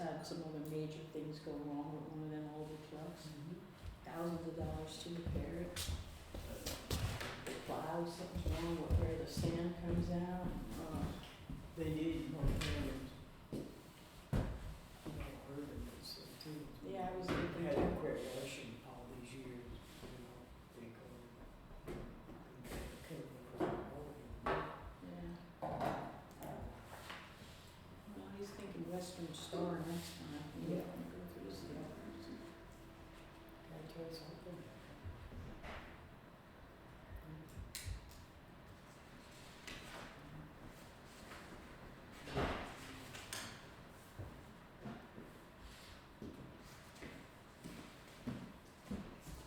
had some other major things go wrong with one of them older trucks. Thousands of dollars to repair it. The plow, something's wrong with where the sand comes out. They need more cameras. Urban is too. Yeah, I was thinking Had too. a quick rushing all these years, they go. Yeah. Well, he's thinking Western Star next time. He Yeah. can go through his stuff. Can I tell you something?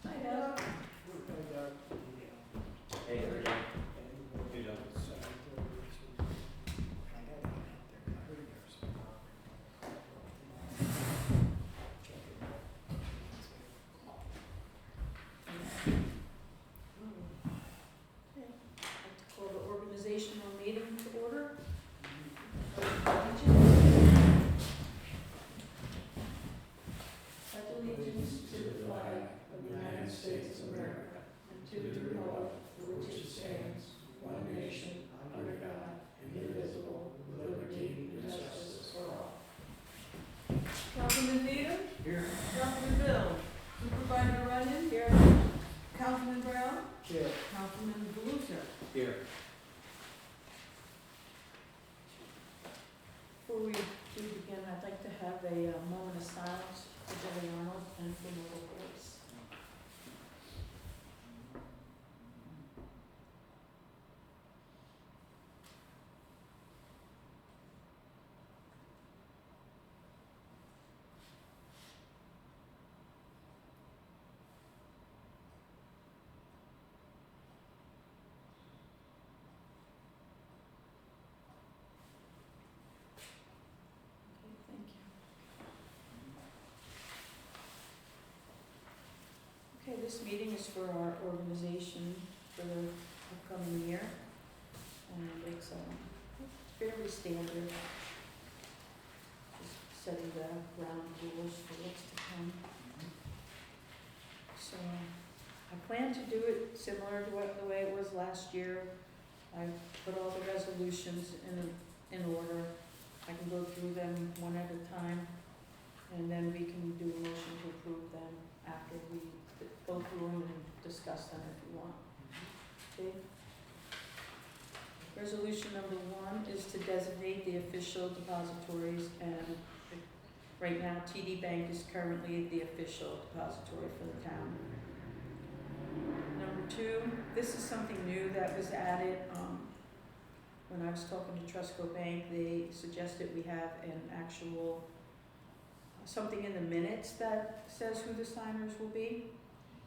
Hi, Doug. Hey, how are you? Hey, Doug. Okay, I'd like to call the organizational meeting to order. Pledge allegiance to the flag of the United States of America and to the republic for which it stands, one nation, under God, indivisible, with liberty and justice for all. Councilman Needham? Here. Councilman Bill? Supervisor Runyon? Here. Councilman Brown? Chair. Councilman Volusia? Here. Before we do begin, I'd like to have a moment of silence for Billy Arnold and for Myrtle Boyce. Okay, thank you. Okay, this meeting is for our organization for the upcoming year, and it's fairly standard, just setting the ground rules for what's to come. So, I plan to do it similar to the way it was last year. I put all the resolutions in order. I can go through them one at a time, and then we can do a motion to approve them after we go through them and discuss them if you want. Okay? Resolution number 1 is to designate the official depositories, and right now TD Bank is currently the official depository for the town. Number 2, this is something new that was added. When I was talking to Trustco Bank, they suggested we have an actual, something in the minutes that says who the signers will be.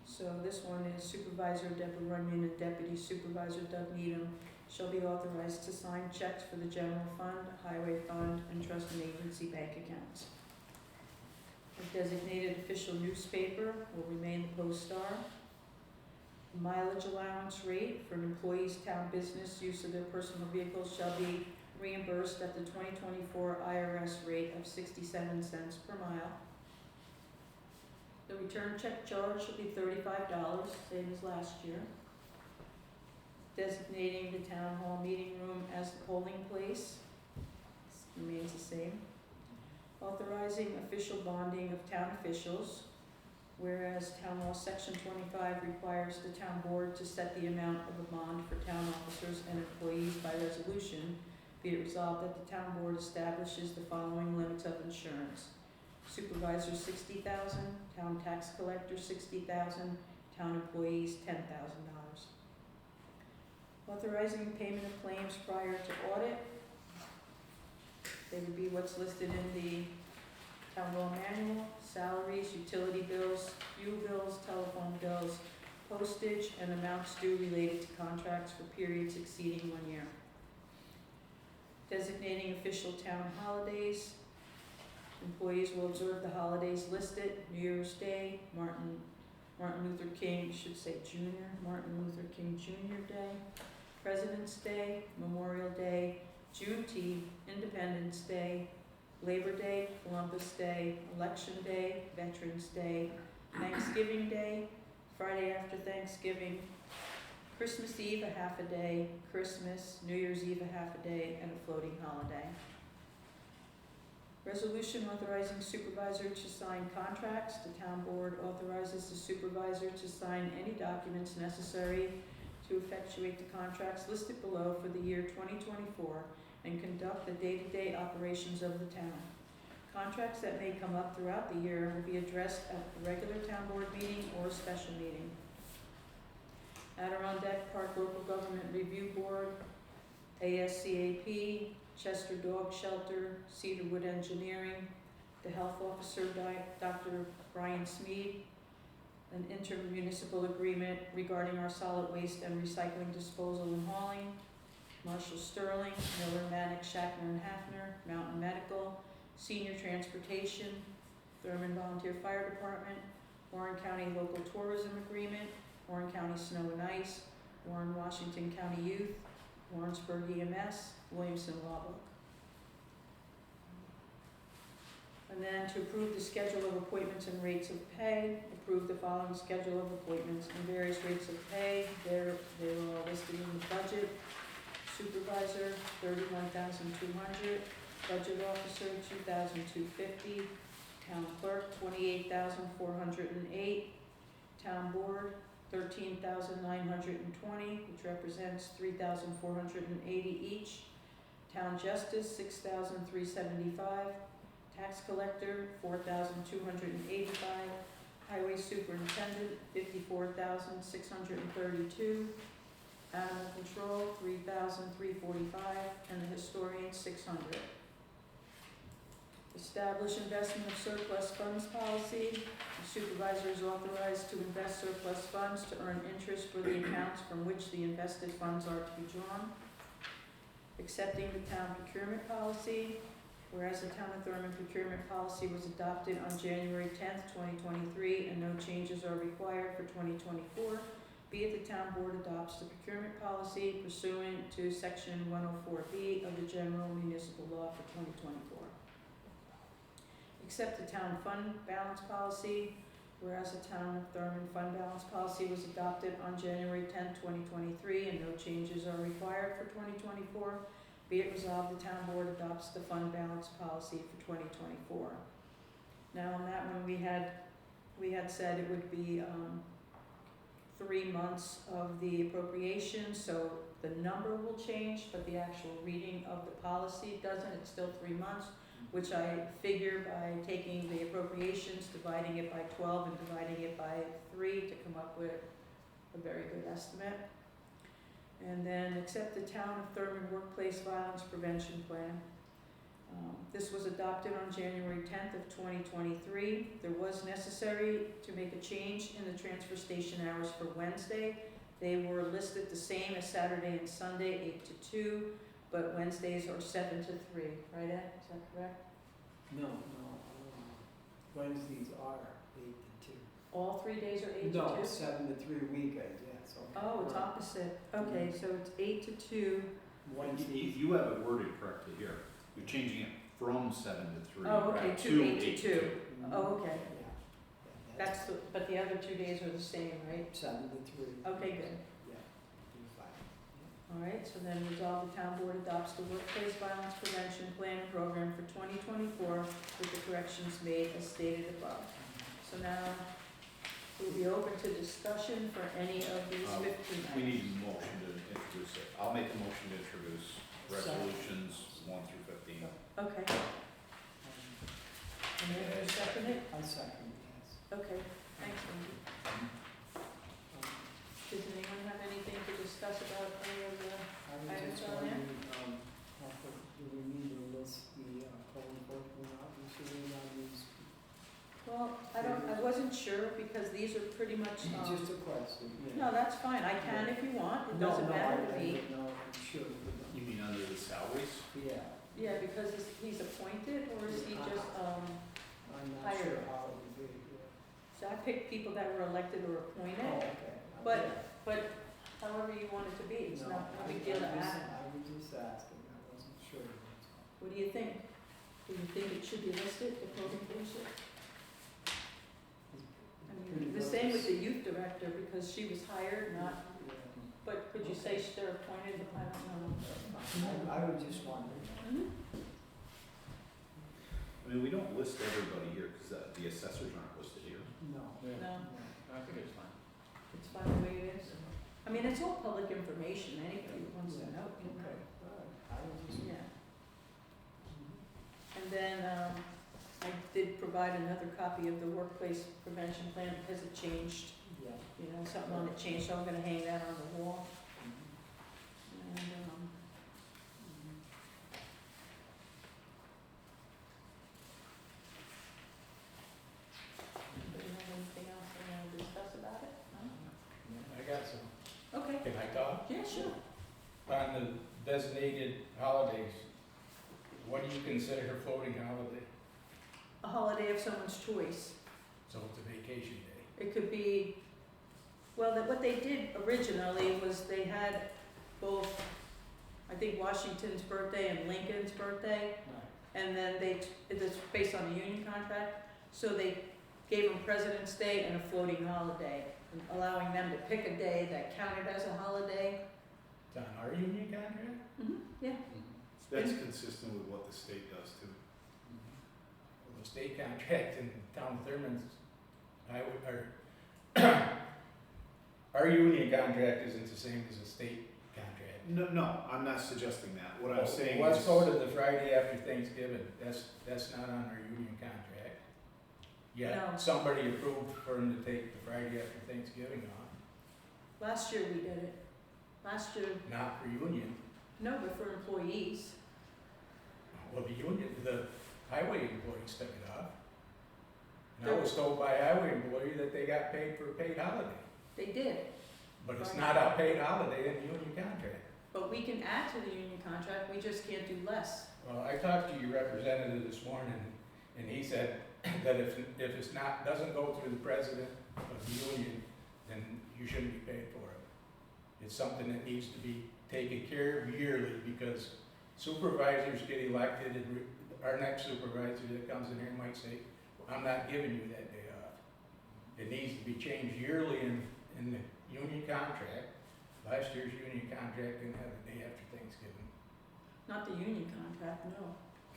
So this one is Supervisor Deborah Runyon and Deputy Supervisor Doug Needham shall be authorized to sign checks for the general fund, highway fund, and trust and agency bank accounts. The designated official newspaper will remain the Post-Star. The mileage allowance rate for an employee's town business use of their personal vehicles shall be reimbursed at the 2024 IRS rate of 67 cents per mile. The return check charge should be $35, same as last year. Designating the town hall meeting room as the polling place remains the same. Authorizing official bonding of town officials, whereas Town Law Section 25 requires the town board to set the amount of a bond for town officers and employees by resolution, be it resolved that the town board establishes the following limits of insurance. Supervisor $60,000, town tax collector $60,000, town employees $10,000. Authorizing payment of claims prior to audit. They would be what's listed in the town law manual: salaries, utility bills, fuel bills, telephone bills, postage, and amounts due related to contracts for periods exceeding 1 year. Designating official town holidays. Employees will observe the holidays listed: New Year's Day, Martin Luther King, should say Jr., Martin Luther King Jr. Day, President's Day, Memorial Day, Juneteenth, Independence Day, Labor Day, Columbus Day, Election Day, Veterans Day, Thanksgiving Day, Friday after Thanksgiving, Christmas Eve a half a day, Christmas, New Year's Eve a half a day, and a floating holiday. Resolution authorizing supervisor to sign contracts. The town board authorizes the supervisor to sign any documents necessary to effectuate the contracts listed below for the year 2024 and conduct the day-to-day operations of the town. Contracts that may come up throughout the year will be addressed at the regular town board meeting or special meeting. Adirondack Park Local Government Review Board, ASCAP, Chester Dog Shelter, Cedarwood Engineering, the Health Officer, Dr. Brian Smead, an intermunicipal agreement regarding our solid waste and recycling disposal and hauling, Marshall Sterling, Miller, Maddox, Shackner and Hafner, Mountain Medical, Senior Transportation, Thurman Volunteer Fire Department, Warren County Local Tourism Agreement, Warren County Snow and Ice, Warren Washington County Youth, Warrensburg EMS, Williamson Law Book. And then to approve the schedule of appointments and rates of pay, approve the following schedule of appointments and various rates of pay. They're all listed in the budget. Supervisor, $31,200. Budget officer, $2,250. Town clerk, $28,408. Town board, $13,920, which represents $3,480 each. Town justice, $6,375. Tax collector, $4,285. Highway superintendent, $54,632. Animal control, $3,345, and the historian, $600. Establish investment of surplus funds policy. The supervisor is authorized to invest surplus funds to earn interest for the accounts from which the invested funds are to be drawn. Accepting the town procurement policy. Whereas the town of Thurman procurement policy was adopted on January 10th, 2023, and no changes are required for 2024, be it the town board adopts the procurement policy pursuant to section 104B of the general municipal law for 2024. Accept the town fund balance policy. Whereas the town of Thurman fund balance policy was adopted on January 10th, 2023, and no changes are required for 2024, be it resolved the town board adopts the fund balance policy for 2024. Now on that one, we had said it would be 3 months of the appropriation, so the number will change, but the actual reading of the policy doesn't. It's still 3 months, which I figure by taking the appropriations, dividing it by 12 and dividing it by 3 to come up with a very good estimate. And then accept the town of Thurman workplace violence prevention plan. This was adopted on January 10th of 2023. There was necessary to make a change in the transfer station hours for Wednesday. They were listed the same as Saturday and Sunday, 8 to 2, but Wednesdays are 7 to 3, right Ed? Is that correct? No, Wednesdays are 8 to 2. All 3 days are 8 No, to 2? 7 to 3 weekends, yes, okay. Oh, it's opposite. Okay, so it's 8 to 2. Wednesdays. You have it worded correctly here. You're changing it from 7 to 3. Oh, okay, to 8 to 2. Mhm. Oh, okay. Yeah. That's the, but the other 2 days are the same, right? 7 to 3. Okay, good. Yeah, do 5. All right, so then resolve the town board adopts the workplace violence prevention plan and program for 2024 with the corrections made as stated above. So now we'll be open to discussion for any of these 15 items. We need a motion to introduce it. I'll make a motion to introduce resolutions 1 through 15. Okay, and then you second it? I second, yes. Okay, thanks, Wendy. Does anyone have anything to discuss about any of the, I was Items just on there? wondering, do we need to list the code enforcement officers on these? well, I wasn't sure because these are pretty much, Just a question, yeah. no, that's fine, I can if you want, it doesn't matter to me. No, I'm sure, You mean under the salaries? yeah, Yeah, because he's appointed or is he just, I'm not Hired. sure how it would be, yeah. so I picked people that were elected or Oh, appointed, okay. but however you want it to be, it's No, not a big deal to add. I was just asking, I wasn't sure. What do you think? Who you think it should be listed, the code enforcer? I mean, the same with the youth director, because she was hired, not, but could you say they're appointed, I don't know. I would just wonder. Mhm. I mean, we don't list everybody here, because the assessors aren't listed here. No. No, I think it's fine. it's fine the way it is. I mean, it's all public information, anybody who wants to know. can know. Okay, all right, I would just. Yeah. And then, I did provide another copy of the workplace prevention plan because it changed, Yeah. you know, something on it changed, so I'm gonna hang that on the wall. Mhm. And, do you have anything else you wanna discuss about it? I got some. No? Okay, Can I talk? yeah, sure. On the designated holidays, what do you consider a floating holiday? A holiday of someone's choice. So it's a vacation day. It could be, well, what they did originally was they had both, I think Washington's birthday and Lincoln's birthday, Right. and then it's based on a union contract, so they gave them President's Day and a floating holiday, allowing them to pick a day that counted as a holiday. It's on our union contract? Yeah, That's consistent with what the state does too. Well, the state contract in town of Thurman's, our union contract isn't the same as the state contract. No, I'm not suggesting that. What I'm saying Let's is. go to the Friday after Thanksgiving, that's not on our union contract. No. Yet, somebody approved for them to take the Friday after Thanksgiving off, last year we did it. Last year, not for union. no, but for employees. Well, the highway employees took it off. And I was told by a highway employee that they got paid for a paid holiday, They did, but it's not a paid holiday in the union contract. but we can add to the union contract, we just can't do less. Well, I talked to your representative this morning, and he said that if it's not, doesn't go through the president of the union, then you shouldn't be paid for it. It's something that needs to be taken care of yearly, because supervisors get elected, and our next supervisor that comes in here might say, I'm not giving you that day off. It needs to be changed yearly in the union contract. Last year's union contract didn't have the day after Thanksgiving, Not the union contract, no.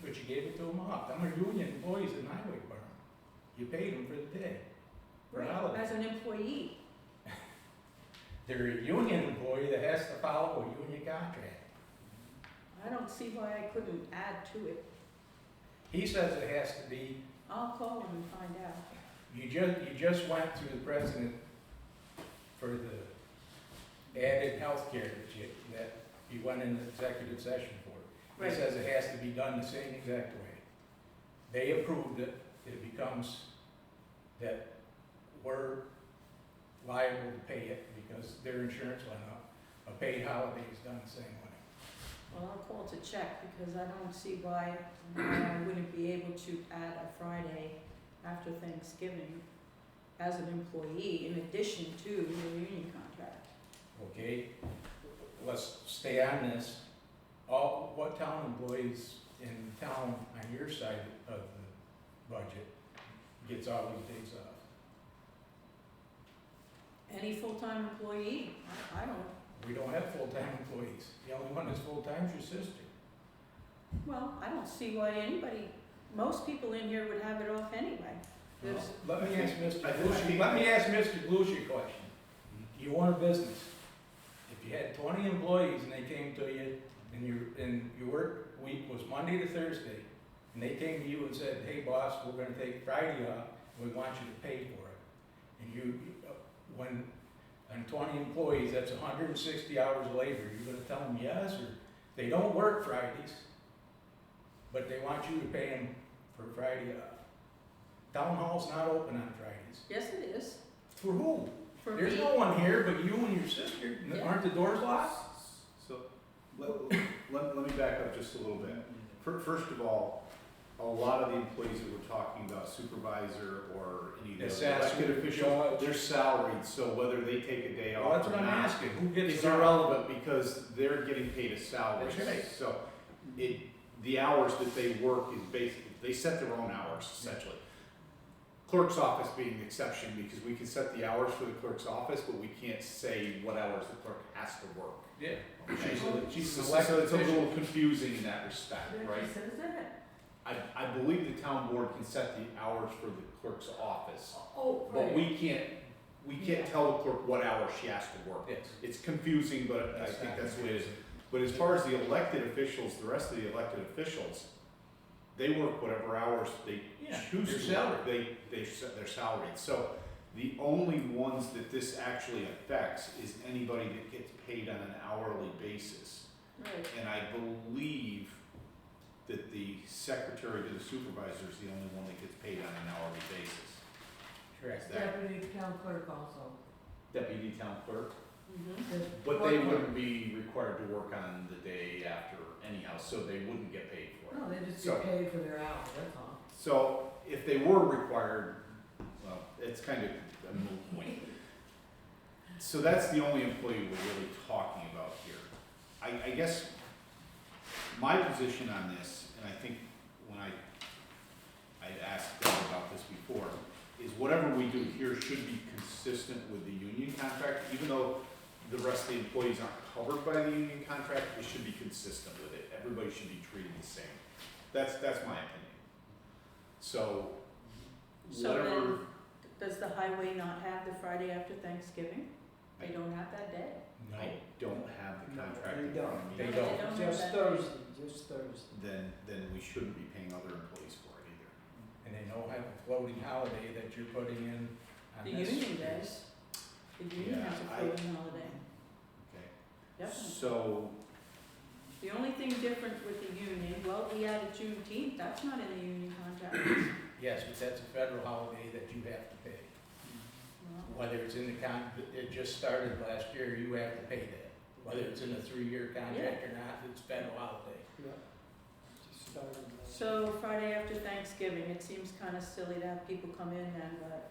but you gave it to them off. Them are union employees in the highway department. You paid them for the day, for a holiday. As an employee, They're a union employee that has to follow a union contract. I don't see why I couldn't add to it. He says it has to be, I'll call him and find out. you just went through the president for the added health care that you went into executive session for. He Right. says it has to be done the same exact way. They approved it, it becomes that we're liable to pay it because their insurance went up. A paid holiday is done the same way. Well, I'll call to check because I don't see why I wouldn't be able to add a Friday after Thanksgiving as an employee in addition to the union contract. Okay, let's stay on this. What town employees in town on your side of the budget gets all these days off? Any full-time employee, I don't, We don't have full-time employees. The only one that's full-time is your sister. well, I don't see why anybody, most people in here would have it off anyway. There's, Let me ask Mr. I Glucci, think- let me ask Mr. Glucci a question. You own a business. If you had 20 employees and they came to you and your work week was Monday to Thursday, and they came to you and said, hey boss, we're gonna take Friday off, and we want you to pay for it. And when, on 20 employees, that's 160 hours of labor, you're gonna tell them yes, or they don't work Fridays, but they want you to pay them for Friday off. Town hall's not open on Fridays. yes, it is, For who? for There's me. no one here but you and your sister. Yeah. Aren't the doors locked? So, let me back up just a little bit. First of all, a lot of the employees that we're talking about, supervisor or any of the Assessor, elected officials, judge. they're salaried, so whether they take a day Well, off that's or what I'm not, asking. Who gets it's it off? irrelevant because they're getting paid a salary. That's right. So the hours that they work is basically they set their own hours essentially. Clerk's office being the exception because we can set the hours for the clerk's office, but we can't say what hours the clerk has to work. Yeah. Okay? She's an So elected it's a official. little confusing in that respect, Then right? she says that. I believe the town board can set the hours for the clerk's office, Oh, but right. we can't tell the clerk what hours she has to work. Yes. It's confusing, but I think that's the way it is. But as far as the elected officials, the rest of the elected officials, they work whatever hours they Yeah, choose they're to salaried. work. They're salaried. So the only ones that this actually affects is anybody that gets paid on an hourly basis. Right. And I believe that the secretary to the supervisor is the only one that gets paid on an hourly basis. Correct. Deputy town clerk also. Deputy town clerk. Mm-hmm. But they wouldn't be required to work on the day after anyhow, so they wouldn't get paid for it. No, they just So- get paid for their hours, that's all. So if they were required, well, it's kind of a moot point. So that's the only employee we're really talking about here. I guess my position on this, and I think when I'd asked Deb about this before, is whatever we do here should be consistent with the union contract, even though the rest of the employees aren't covered by the union contract, it should be consistent with it. Everybody should be treated the same. That's my opinion. So, So whatever, then, does the highway not have the Friday after Thanksgiving? They don't have that day? No. I don't have the No, contract they in front of They me, don't. have Just that day. Thursday, just Thursday. then we shouldn't be paying other employees for it either. And they don't have a floating holiday that you're putting in on The this. union does. The union Yeah, has a I- floating holiday. Okay. Definitely. So, The only thing different with the union, well, we added Juneteenth, that's not in the union contract. Yes, but that's a federal holiday that you have to pay. Well, Whether it's in the it just started last year, you have to pay that. Whether it's in a 3-year contract or not, it's federal holiday. Yeah. Just started. So Friday after Thanksgiving, it seems kind of silly to have people come in then, but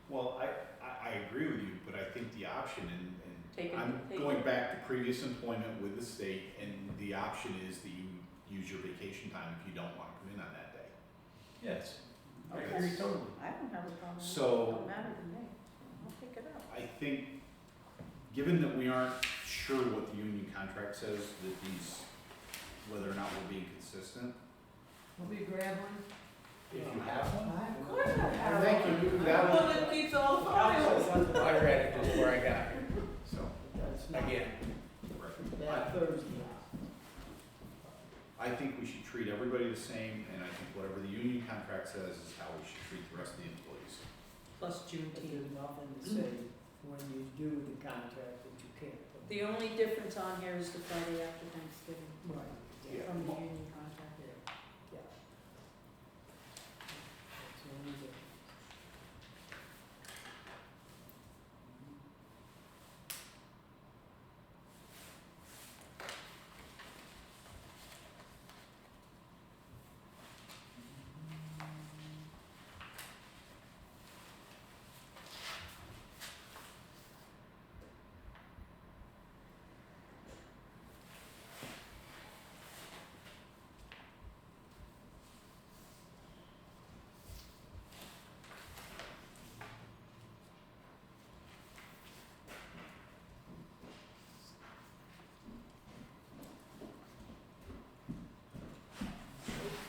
well, I agree with you, but I think the option, and take it, I'm take going it. back to previous employment with the state, and the option is that you use your vacation time if you don't want to come in on that day. Yes. I Okay. agree totally. I don't have a problem with it, So- it don't matter to me, I'll pick it up. I think, given that we aren't sure what the union contract says, that whether or not we're being consistent, Will we grab one? if you have one. Of course I have Thank one. you. I'm That the one that keeps all the files. I read it just before I got here, So, That's not, again. that Thursday. I think we should treat everybody the same, and I think whatever the union contract says is how we should treat the rest of the employees. Plus But Juneteenth. there's nothing to say when you do the contract that you can't. put- The only difference on here is the Friday after Thanksgiving Right, Yeah. from the union contract. yeah. That's the only difference.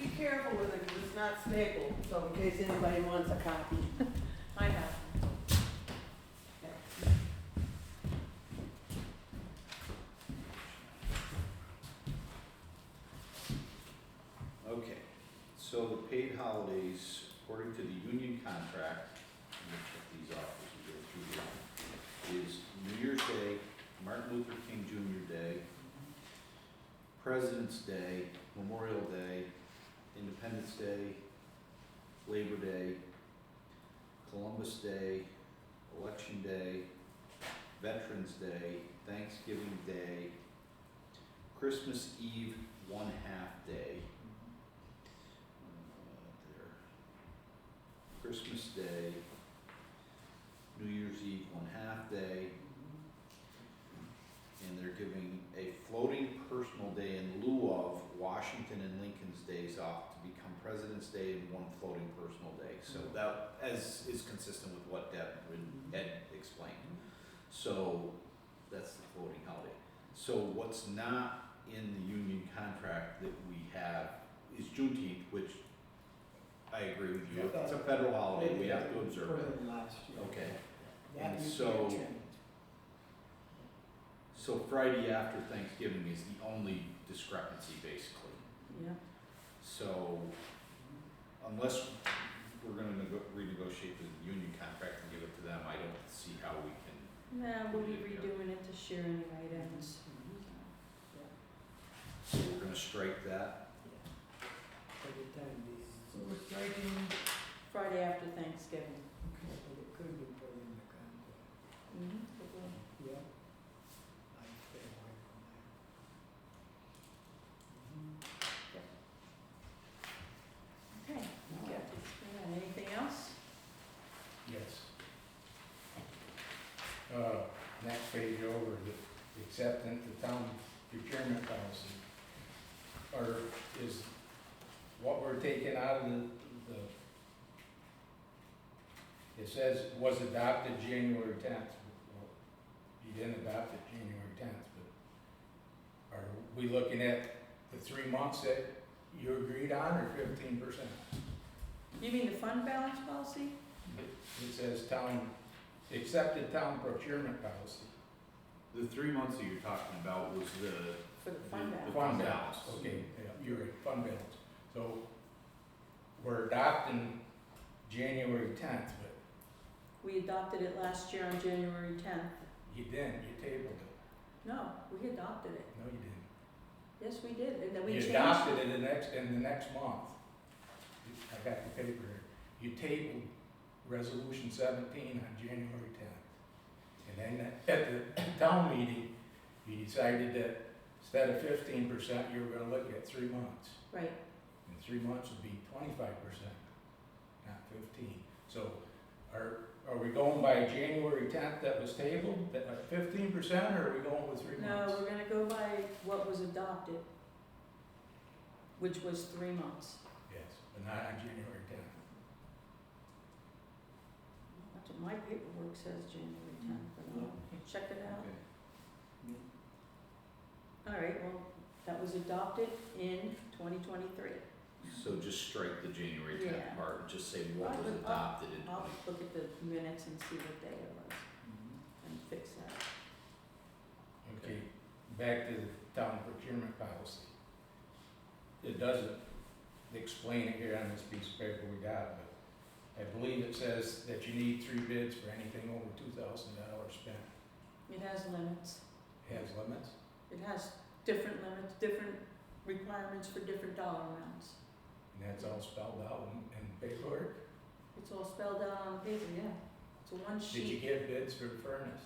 Be careful with it, 'cause it's not stapled, so in case anybody wants a copy. I have. Okay, so the paid holidays, according to the union contract, I'm gonna check these off as we go through here, is New Year's Day, Martin Luther King Jr. Day, President's Day, Memorial Day, Independence Day, Labor Day, Columbus Day, Election Day, Veterans Day, Thanksgiving Day, Christmas Eve, 1/2 day. There. Christmas Day, New Year's Eve, 1/2 day, and they're giving a floating personal day in lieu of Washington and Lincoln's days off to become President's Day and one floating personal day. So that, as is consistent with what Deb had explained. So that's the floating holiday. So what's not in the union contract that we have is Juneteenth, which I agree with you. It's a federal holiday, we have to observe Put it. in last year. Okay. That And you so- can't change. So Friday after Thanksgiving is the only discrepancy, basically. Yeah, So unless we're gonna renegotiate the union contract and give it to them, I don't see how we can. nah, we'll be redoing it to share any items. So we're gonna strike that. Every time these, So we're striking, Friday after Thanksgiving. okay, but it could be put in the contract. Mm-hmm. Yeah. I stay away from that. Okay, yeah, anything else? Yes. Next page over, the acceptance, the town procurement policy, or is what we're taking out of the, it says was adopted January 10th. Well, you didn't adopt it January 10th, but are we looking at the 3 months that you agreed on, or 15%? You mean the fund balance policy? It says accepted town procurement policy. The 3 months that you're talking about was the. For the fund the balance. fund balance. Okay, yeah, you're right, fund balance. So we're adopting January 10th, but We adopted it last year on January 10th. you didn't, you tabled it. No, we adopted it. No, you didn't. Yes, we did, and then we You changed. adopted it in the next month. I got the paper here. You tabled resolution 17 on January 10th. And then at the town meeting, you decided that instead of 15%, you were gonna look at 3 months. Right, And 3 months would be 25%, not 15. So are we going by January 10th that was tabled, that like 15%, or are we going with 3 no, months? we're gonna go by what was adopted, which was 3 months. Yes, but not on January 10th. That's what my paperwork says, January 10th, but I'll check it out. Okay. All right, well, that was adopted in 2023. So just strike the January 10th Yeah. part, and just say what was I'll- adopted in I'll 20. look at the minutes and see what day it was and fix that. Okay, back to the town procurement policy. It doesn't explain it here on this piece of paper we got, but I believe it says that you need 3 bids for anything over $2,000 spent. It has limits. It has limits? It has different limits, different requirements for different dollar amounts. And that's all spelled out in paperwork? It's all spelled out on the paper, yeah. It's a one Did you sheet. get bids for the furnace?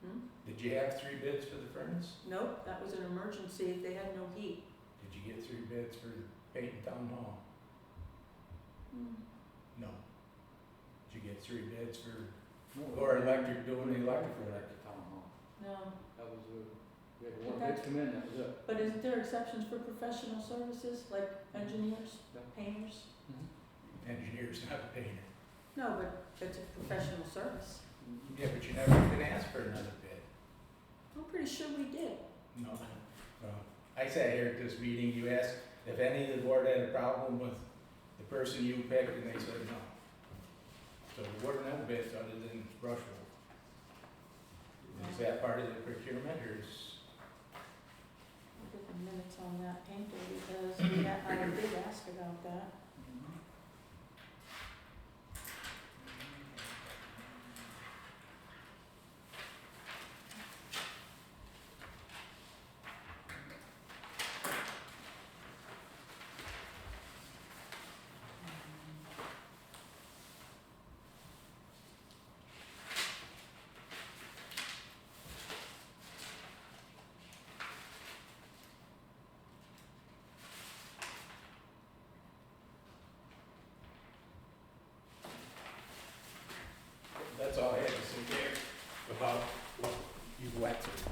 Hmm? Did you have 3 bids for the furnace? Nope, that was an emergency if they had no heat. Did you get 3 bids for painting town hall? Hmm. No. Did you get 3 bids for, or electric, doing the electrical work? No, That was, we had But one that's- bid come in, that was it. but isn't there exceptions for professional services, like engineers, Yeah. painters? Engineer's not a painter. No, but it's a professional service. Yeah, but you never even asked for another bid. I'm pretty sure we did. No. I sat here at this meeting, you asked if any of the board had a problem with the person you picked, and they said no. So there were no bids other than brush roll. Is that part of the procurement, or is, Look at the minutes on that painter, because I did ask about that. that's all I had to say there about what you went through.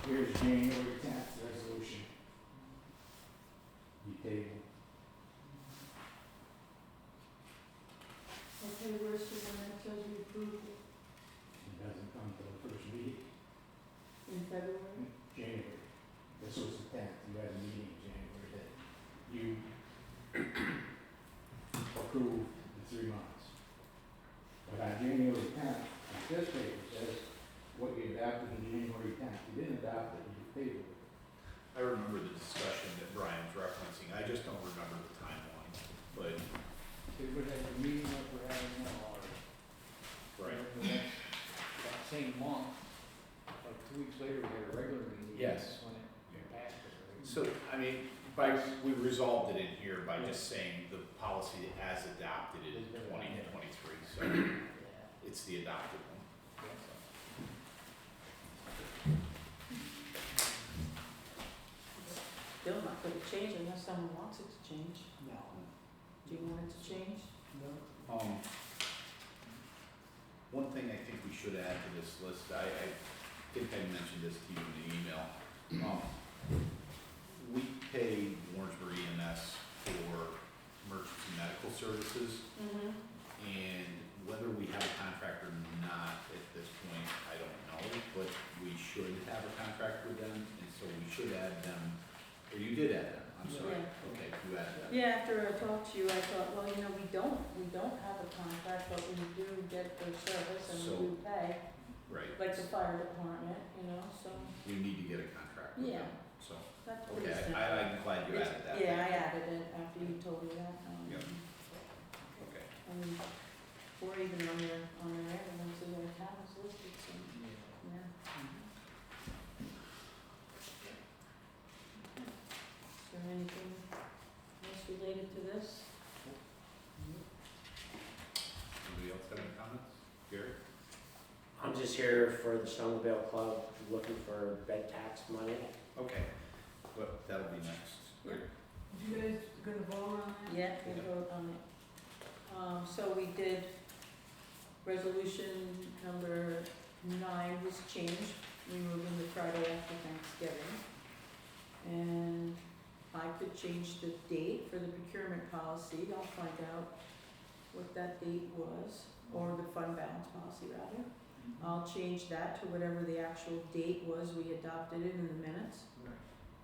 Here's January 10th resolution. You table. what you adopted in January 10th. You didn't adopt it, you paid it. I remember the discussion that Brian's referencing, I just don't remember the timeline, but, They would have a meeting like we're having now, or. right. The next, that same month, like 2 weeks later, we had a regular meeting. Yes. When it passed it, right? So, I mean, we resolved it in here by just saying the policy as adopted in 2023, so it's the adopted one. Still not gonna change unless someone wants it to change. No. Do you want it to change? No. One thing I think we should add to this list, I think I mentioned this to you in the email. We pay Warrensburg EMS for emergency medical services, Mm-hmm. and whether we have a contract or not at this point, I don't know, but we should have a contract with them, and so we should add them, or you did add them, I'm sorry. Yeah. Okay, you added them. Yeah, after I talked to you, I thought, well, you know, we don't have a contract, but we do get their service and we So- do pay, Right. like the fire department, you know, so We need to get a contract with Yeah. them, so, that's pretty okay, simple. I'm glad you It's- added that. Yeah, I added it after you told me that, Yep. Okay. and or even on their ambulances, their towns listed, so, yeah. Is there anything else related to this? Anybody else have any comments? Gary? I'm just here for the Snowmobile Club, looking for bed tax money. Okay, but that'll be next. Yep. You guys gonna vote on that? Yeah, we vote on it. So we did, resolution number 9 was changed, removing the Friday after Thanksgiving. And I could change the date for the procurement policy, I'll find out what that date was, or the fund balance policy rather. I'll change that to whatever the actual date was, we adopted it in the minutes.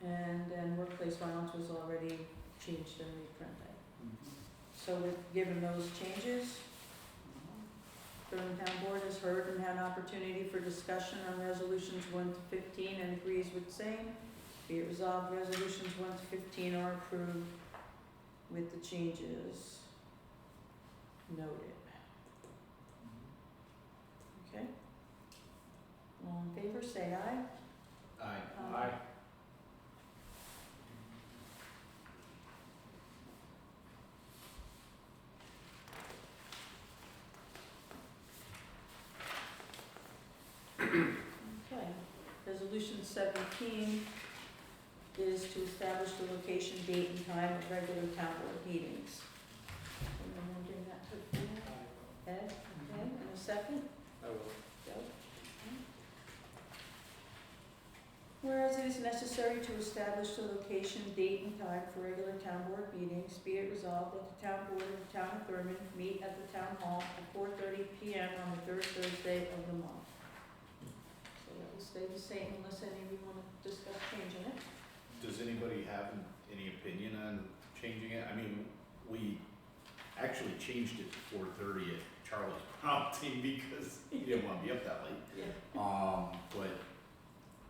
And then workplace violence was already changed and reprinted. So with, given those changes, Thurman Town Board has heard and had an opportunity for discussion on resolutions 1 to 15 and agrees with same. Be it resolved, resolutions 1 to 15 are approved with the changes noted. Okay? All in favor, say aye. Aye. Okay, resolution 17 is to establish the location, date, and time of regular town board meetings. Someone want to bring that to the floor? Ed, okay, and a second? I will. Joe? Whereas it is necessary to establish the location, date, and time for regular town board meetings, be it resolved that the town board of the town of Thurman meet at the town hall at 4:30 PM on the third Thursday of the month. So that will stay the same unless any of you want to discuss changing it. Does anybody have any opinion on changing it? I mean, we actually changed it to 4:30 at Charlie's prompting because he didn't want to be up that late. Yeah. But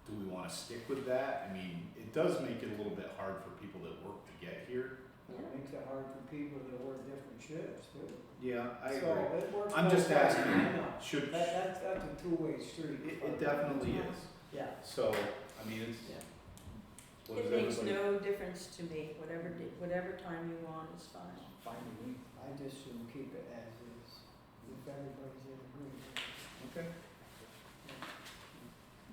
do we want to stick with that? I mean, it does make it a little bit hard for people that work to get here. It makes it hard for people that work different shifts too. Yeah, I So agree. it works I'm just both ways. asking, I know. Should, That's a two-way street. it definitely is. Yeah. So, I mean, it's, Yeah. what It does makes everybody? no difference to me, whatever time you want is fine. Fine with me. I just shouldn't keep it as is, if everybody's in agreement. Okay.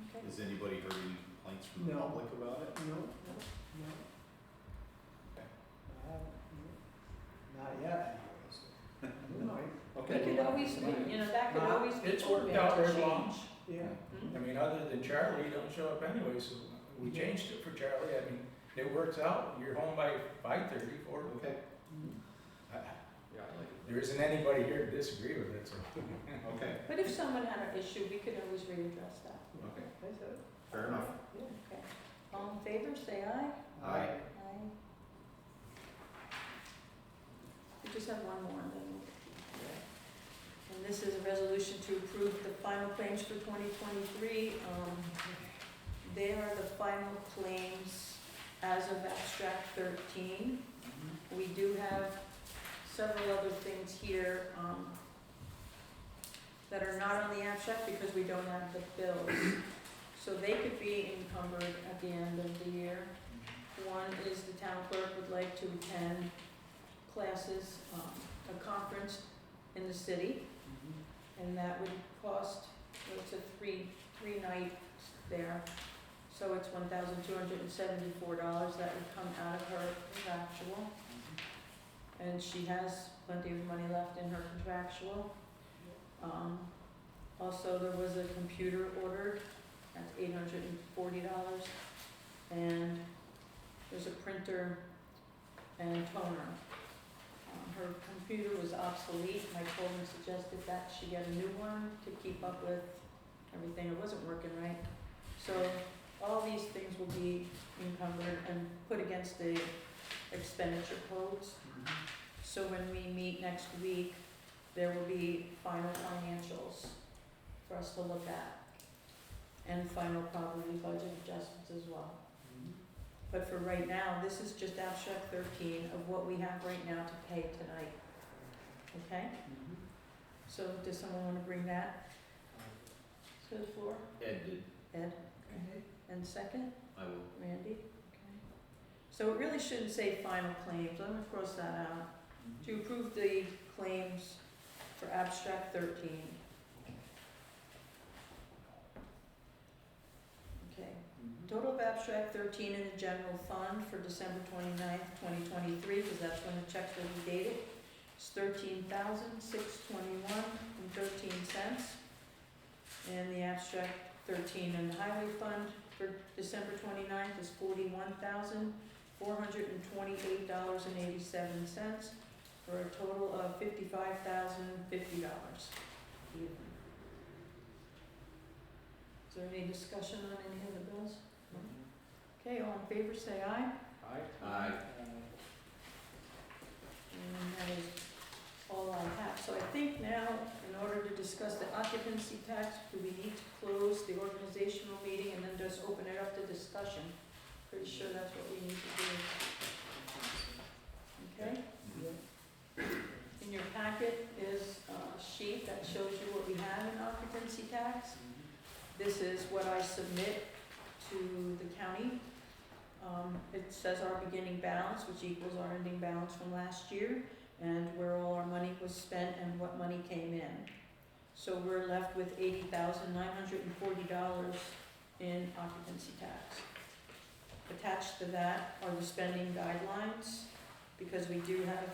Okay. Has anybody heard any complaints from the No. public about it? No, No? no. Okay. I haven't, no. Not yet anyways. We might. We could always, you know, that could always be It's worked open out to very well. change. Yeah. Hmm? I mean, other than Charlie, you don't show up anyway, so we changed it for Charlie. I mean, it works out. You're home by 5:30, 4. Okay. Yeah, I like it. There isn't anybody here to disagree with it, so. Okay, But if someone had an issue, we could always readdress that. okay, That's it. fair enough. Okay. All in favor, say aye. Aye. Aye. We just have one more and then we'll. And And this is a resolution to approve the final claims for 2023. They are the final claims as of abstract 13. We do have several other things here that are not on the abstract because we don't have the bills. So they could be encumbered at the end of the year. One is the town clerk would like to attend classes, a conference in the city, and that would cost, it's a three nights there. So it's $1,274, that would come out of her contractual. And she has plenty of money left in her contractual. Also, there was a computer ordered, that's $840. And there's a printer and toner. Her computer was obsolete, and I told and suggested that she get a new one to keep up with everything. It wasn't working right. So all these things will be encumbered and put against the expenditure codes. So when we meet next week, there will be final financials for us to look at, and final probably budget adjustments as well. But for right now, this is just abstract 13 of what we have right now to pay tonight. Okay? So does someone want to bring that to the floor? Ed did. Ed? Okay. And second? I will. Randy? Okay. So it really shouldn't say final claims. I'm gonna cross that out. To approve the claims for abstract 13. Okay. Total of abstract 13 in the general fund for December 29th, 2023, because that's when the checks will be dated, is $13,621.13. And the abstract 13 in the highway fund for December 29th is $41,428.87, for a total of $55,050. Is there any discussion on any of the bills? No? Okay, all in favor say aye. Aye. And that is all I have. So I think now, in order to discuss the occupancy tax, do we need to close the organizational meeting and then just open it up to discussion? Pretty sure that's what we need to do. Okay? In your packet is a sheet that shows you what we have in occupancy tax. This is what I submit to the county. It says our beginning balance, which equals our ending balance from last year, and where all our money was spent and what money came in. So we're left with $80,940 in occupancy tax. Attached to that are the spending guidelines, because we do have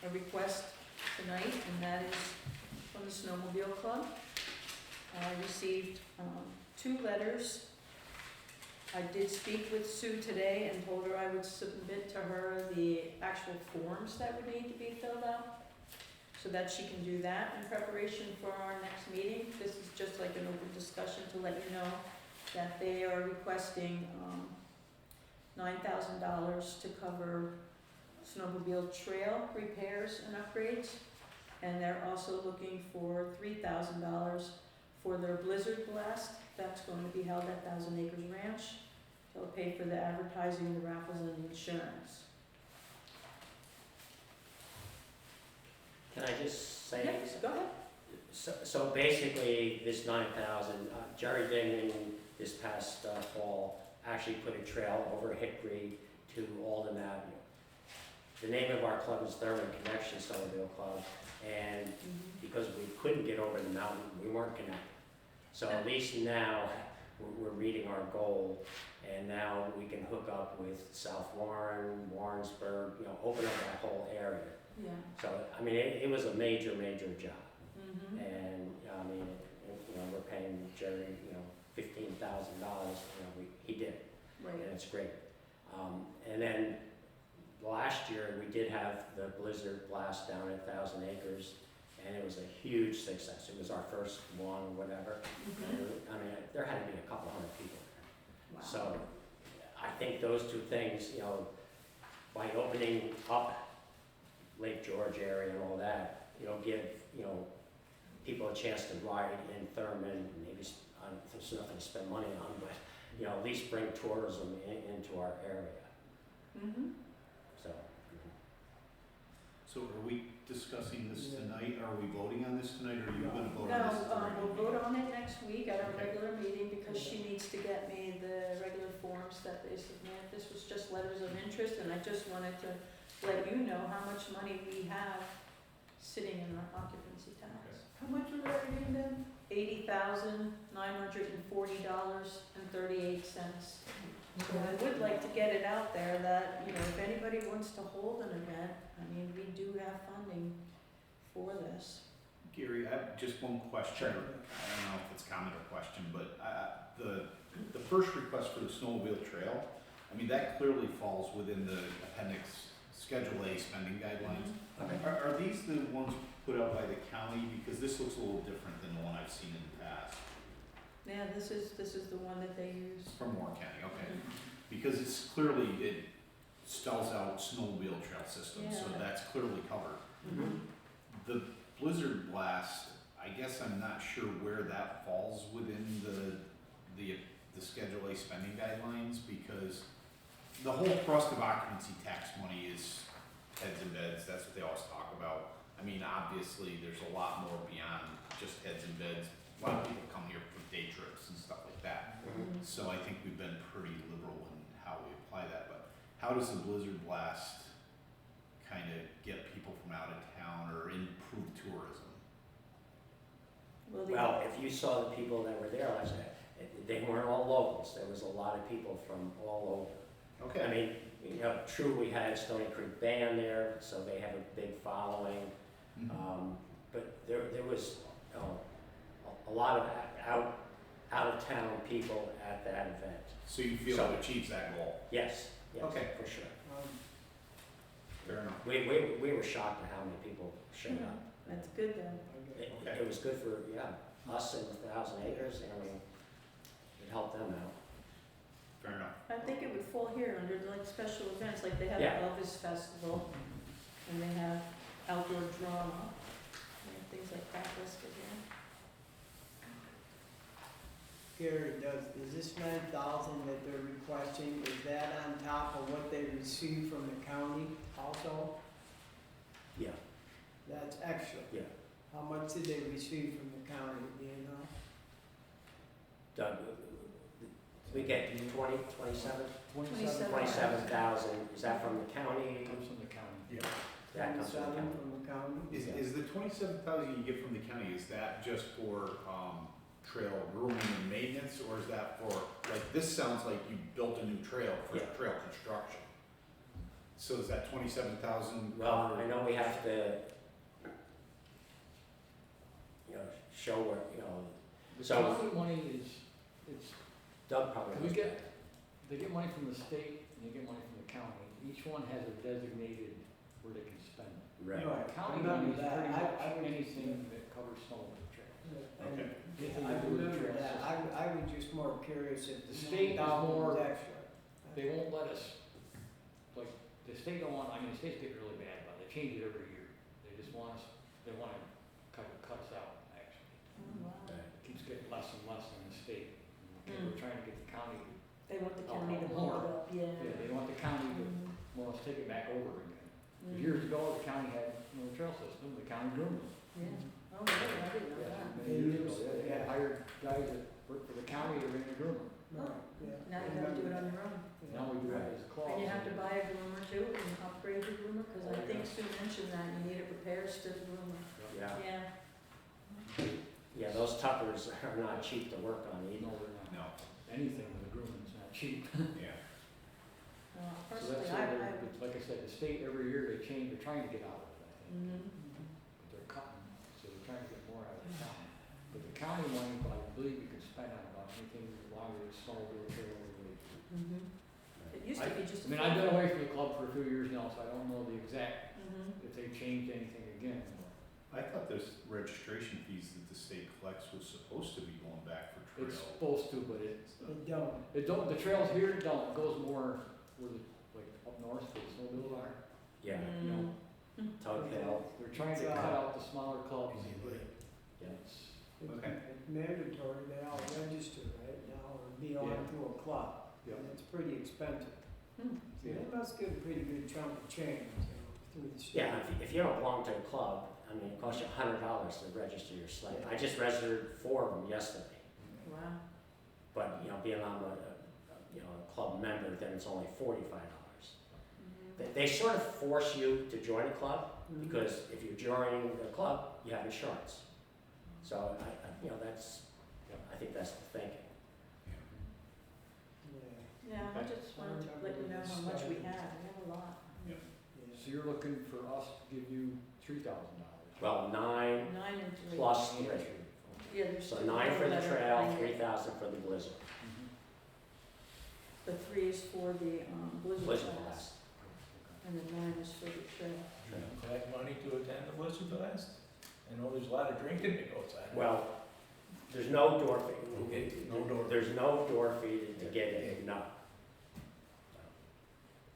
a request tonight, and that is from the Snowmobile Club. I received 2 letters. I did speak with Sue today and told her I would submit to her the actual forms that would need to be filled out, so that she can do that in preparation for our next meeting. This is just like an open discussion to let you know that they are requesting $9,000 to cover snowmobile trail repairs and upgrades, and they're also looking for $3,000 for their blizzard blast. That's going to be held at Thousand Acres Ranch. They'll pay for the advertising, the raffles, and the insurance. Can I just say? Yes, go ahead. So basically, this 9,000, Jerry Dingman this past fall actually put a trail over Hickory to Alden Avenue. The name of our club is Thurman Connection Snowmobile Club, and because we couldn't get over the mountain, we weren't connected. So at least now we're meeting our goal, and now we can hook up with South Warren, Warrensburg, open up that whole area. Yeah. So, I mean, it was a major, major job. Mm-hmm. And, I mean, we're paying Jerry, $15,000, he did it, Right. and it's great. And then last year, we did have the blizzard blast down at Thousand Acres, and it was a huge success. It was our first one or whatever. Mm-hmm. And, I mean, there had to be a couple hundred people there. Wow. So I think those 2 things, by opening up Lake George area and all that, give, people a chance to ride in Thurman, maybe, there's nothing to spend money on, but, you know, at least bring tourism into our area, Mm-hmm. so. So are we discussing this tonight? Are we voting on this tonight, or are you gonna vote No, on this at the regular we'll meeting? vote on it next week at our Okay. regular meeting, because she needs to get me the regular forms that they submit. This was just letters of interest, and I just wanted to let you know how much money we have sitting in our occupancy tax. How much was that again then? $80,940.38. So I would like to get it out there that, you know, if anybody wants to hold an event, I mean, we do have funding for this. Gary, I have just one question. Sure. I don't know if it's a comment or question, but the first request for the snowmobile trail, I mean, that clearly falls within the appendix Schedule A spending guidelines. Okay. Are these the ones put out by the county? Because this looks a little different than the one I've seen in the past. Yeah, this is the one that they use. From Moore County, okay. Because it's clearly, it spells out snowmobile trail system, so Yeah. that's clearly covered. Mhm. The Blizzard Blast, I guess I'm not sure where that falls within the Schedule A spending guidelines, because the whole thrust of occupancy tax money is heads and beds, that's what they always talk about. I mean, obviously, there's a lot more beyond just heads and beds. A lot of people come here for day trips and stuff like that. Mhm. So I think we've been pretty liberal in how we apply that, but how does the Blizzard Blast kind of get people from out of town or improve tourism? Well, if you saw the people that were there last night, they weren't all locals, there was a lot of people from all over. I Okay, mean, you know, true, we had Stony Creek Band there, so they have a big following. Mhm. But there was, you know, a lot of out of town people at that event. So you feel So- it achieves that goal? Yes, yes, Okay. for sure. Fair enough. We were shocked at how many people showed up. That's good then. Okay. It was good for, yeah, us and 1,000 Acres, I mean, it helped them out. Fair enough. I think it would fall here under like special events, like they have the Yeah. Elvis Festival, and they have outdoor drama, and things like that listed here. Gary, is this 9,000 that they're requesting, is that on top of what they receive from the county also? Yeah, That's extra? yeah. How much did they receive from the county, do you know? Doug, we get 27 27. 27,000, is that from the county? Comes from the county. Yeah. That comes from the 27 county. from the county? Is the 27,000 you get from the county, is that just for, trail grooming and maintenance, or is that for, like, this sounds like you built a new trail for Yeah. trail construction? So is that 27,000? Well, I know we have to, you know, show where, you know, The So- county money is, it's, Doug probably we knows get, better. they get money from the state and they get money from the county. Each one has a designated where they can spend it. Right. Right. County Remember money is that. pretty I much would- anything that covers snowmobile trails. Okay. Anything I to do with the remember trail that, system. I was just more curious if The the state is 9,000 was more- extra. They won't let us, like, the state don't want, I mean, the state's getting really bad about it. They change it every year. They just want us, they want to cut us out, actually. Oh, wow. Right. It keeps getting less and less in the state. Okay, Mm. We're trying to get the county, They want the Oh, county to more. hold it up, yeah. yeah, they want the county to, Mhm. well, let's take it back over again. Mhm. Years ago, the county had, you know, the trail system, the county groomed them. Yeah, oh, really, I didn't know Yeah, that. many years ago, yeah, they had hired guys that worked for the county to bring the groomer. Right, yeah. Now you gotta do it on your own. Now we do that as a clause. And you have to buy a groomer too, and upgrade your groomer, cause I think Sue mentioned that, you need it repairs to the groomer. Yeah, Yeah. yeah, those tuckers are not cheap to work on either. No, they're not. No, Anything with a groomer is not cheap. yeah. So Personally, that's, like I said, the state every year they change, they're trying to get out of it, I think. Mhm. But they're cutting, so they're trying to get more out of the county. But the county money, I believe you can spend on about anything as long as it's snowmobile trail related. Mhm. It used to be just. I mean, I've been away from the club for a few years now, so I don't know the exact, Mhm. if they've changed anything again. I thought those registration fees that the state collects was supposed to be going back for trail. It's supposed to, but They don't. the trails here don't, it goes more where the, like up north where the snowmobiles are. Yeah, You know, Mm. Tug Hill, they're trying to cut out the smaller clubs, but Yeah. Okay. It's mandatory, they all register right now or be on Yeah. to a club. Yeah. And it's pretty expensive. Hmm. So they must get a pretty good chunk of change, through the state. Yeah, if you don't belong to a club, I mean, it costs you $100 to register your sled. I just registered 4 of them yesterday. Wow. But, you know, being on a club member, then it's only $45. They sort of force you to join a club, Mhm. because if you're joining a club, you have insurance. So, I think that's the thinking. Yeah, Yeah, I just wanted to let you know how much we have. We have a lot. yeah. So you're looking for us to give you $3,000? Well, 9 9 and 3. plus 3. Yeah, there's. So two 9 for the that are trail, behind it. 3,000 for the blizzard. The 3 is for the Blizzard Blizzard Blast, blast. and the 9 is for the trail. Collect money to attend the Blizzard Blast? I know there's a lot of drinking that goes on. Well, there's no door fee. Okay, no door. There's no door fee to get in, no.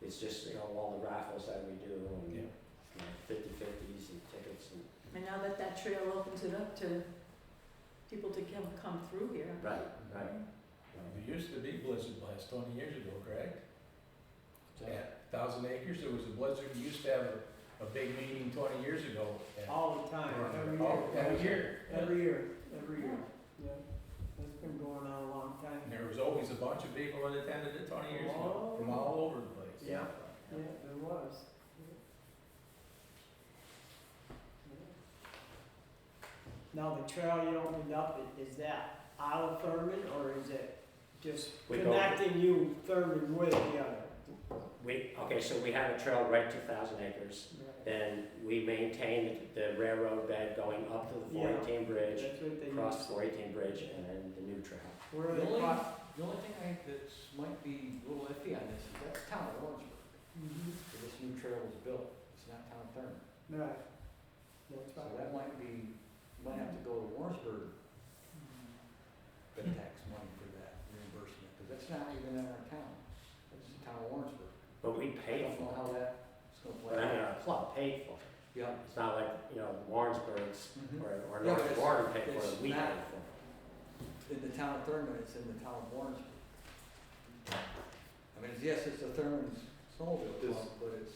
It's just, all the raffles that we do, and, Yeah. 50/50s and tickets and. And now that that trail opens it up to people to come through here. Right. There used to be Blizzard Blast 20 years ago, correct? Yeah, 1,000 Acres, there was a blizzard, we used to have a big meeting 20 years ago. All the time, every Every year. year. Every year, yeah. That's been going on a long time. And there was always a bunch of people that attended it 20 years ago, from all over the place. Yeah, yeah, there was. Now, the trail you opened up, is that out of Thurman, or is it just We go- connecting you, Thurman, with the other? So we have a trail right to 1,000 Acres. Then we maintain the railroad bed going up to the 418 bridge, That's what they across use. the 418 bridge, and then the new trail. Where are The they only, cross? the only thing I think that's might be a little iffy on this is that's town of Lawrenceburg, Mhm. where this new trail was built, it's not town of Thurman. Right. That's So right. that might be, you might have to go to Lawrenceburg, bed tax money for that reimbursement, because that's not even in our town, that's the town of Lawrenceburg. But we I paid don't know for how it. that's gonna But play I mean, out. our club paid for it. Yeah. It's not like, Warrensburg's Mhm. or Yeah, but North it's- Warren paid for it's it, we not- paid for it. In the town of Thurman, it's in the town of Lawrenceburg. I mean, yes, it's the Thurman's snowmobile club, but it's,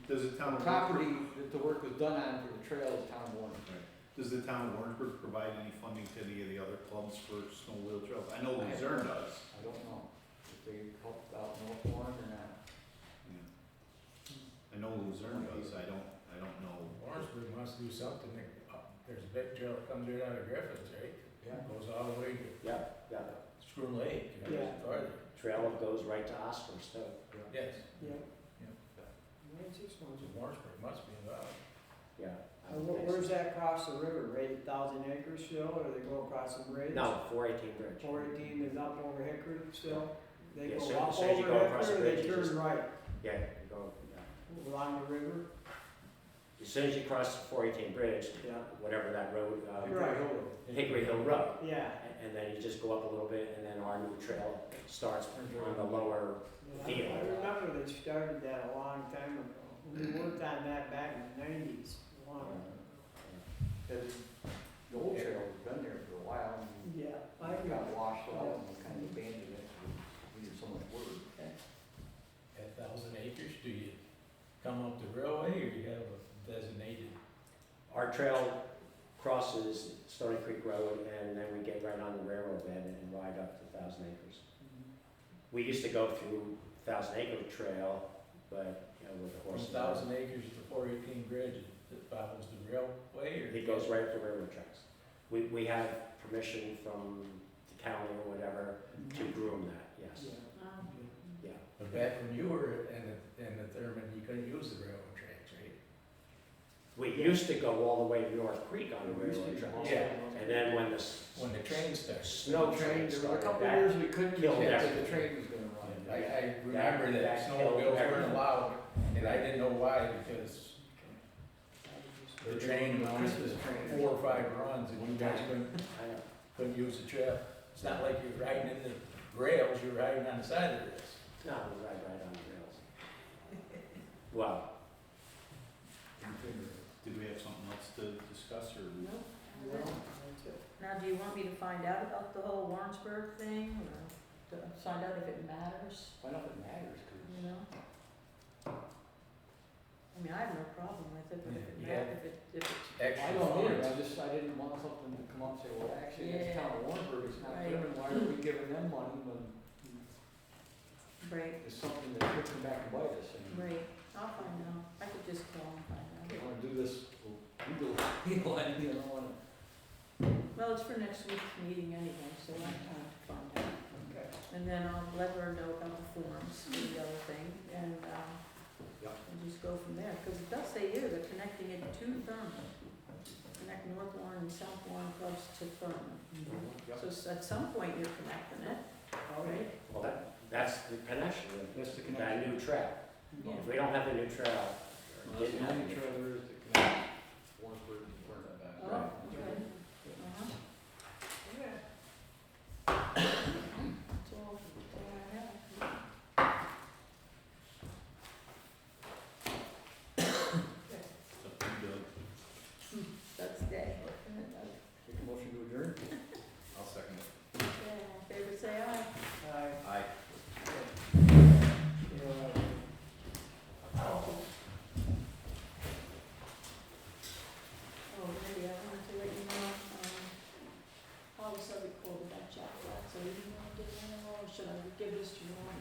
Does the town the of property that the work was done on for the trail is town of Lawrenceburg. Right. Does the town of Warrensburg provide any funding to any of the other clubs for snow wheel trails? I know Luzerne does. I don't know if they help out North Warren or not. Yeah. I know Luzerne does, I don't know. Lawrenceburg must do something. There's a big trail that comes right out of Griffin's, right? Yeah. Goes all the way to Yeah. Screw Lake, and Yeah. goes farther. Trail goes right to Oscar's too. Yes, Yeah. Yeah. That's just so one. Warrensburg must be involved. Yeah. I would think so. Where's that across the river, right at 1,000 Acres still, or they go across the bridge? No, 418 bridge. 418 is up over Hickory still? They Yeah, go so- up so as you over go across the Hickory, or they bridge, you turn just- right Yeah, you go, yeah. along the river? As soon as you cross the 418 bridge, Yeah. whatever that road, Right. Hickory Hill Road, Yeah. and then you just go up a little bit, and then our new trail starts on the lower. Yeah, I remember they started that a long time ago. We worked on that back in the 90s. Long. The old trail has been there for a while, and Yeah, I it got got washed out and we kind of abandoned it, we needed so much work. At 1,000 Acres, do you come up the railway or you have a designated? Our trail crosses Stony Creek Road, and then we get right on the railroad bed and ride up to 1,000 Acres. We used to go through 1,000 Acre Trail, but, with the From horses. 1,000 Acres to 418 Bridge, it follows the railway or? It goes right up the railroad tracks. We have permission from the county or whatever to groom that, yes. Yeah. But back when you were in the Thurman, you couldn't use the railroad tracks, right? We used to go all the way to North Creek on the railroad tracks. Yeah. And then when the When the train started. snow train There were a started, couple that, years we couldn't use killed it because everything. the train was gonna run. I remember that that killed snowmobiles weren't everything. allowed, and I didn't know why, because the train was Christmas train. 4 or 5 runs, and you guys I know. couldn't use the trail. It's not like you're riding in the rails, you're riding on the side of the rails. No, we ride right on the rails. Well, Did we have something else to discuss, or? No, Well, Now, do you want me to find out about the whole Warrensburg thing, or to find out if it matters, Find out if it matters, 'cause you know? I mean, I have no problem with it, but if it Yeah. matters, if it's, Extra I don't either, funds. I didn't want something to come up and say, well, actually, Yeah. that's town of Warrenburg, it's not Right. Thurman, why are we giving them money when right, it's something that could come back and bite us? And right, I'll find out, I could just call and find I out. don't wanna do this, legal, you know, Well, it's for next week's meeting anyway, so I have time to find out. Okay. And then I'll let her know about the forms for the other thing, and, Yeah. and just go from there, because it does say here, they're connecting it to Thurman. Connect North Warren and South Warren clubs to Thurman. Yep. So at some point you're connecting it, all right? Well, that's the connection, That's the that connection. new trail. Yeah. If we don't have the new trail, or That's didn't the have only it, trail there is to connect Warrenburg and Thurman. Oh, okay. Uh-huh. Yeah. That's all I have. That's day. Take a motion to adjourn? I'll second it. Okay, all in favor, say aye. Aye. Oh, maybe I wanted to let you know, all the subject called about Jack Black, so you want to do that, or should I give this to Ron?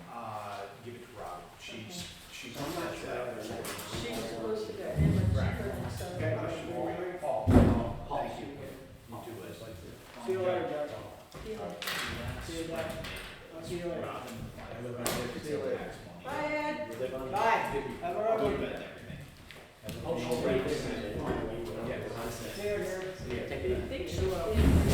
Give it to Rob, she's I'm not sure. She was supposed to go in, but she couldn't, so. Okay, Paul. Thank you. You too, Liz. See you later, Jack. See you later. See you, Jack. I'll see you later. See you later. Bye, Ed. You live on- Bye. Have a I'll do good that one. and everything. Oh, she's right there. See you, Gary. Yeah, take it easy. I think she You will. did.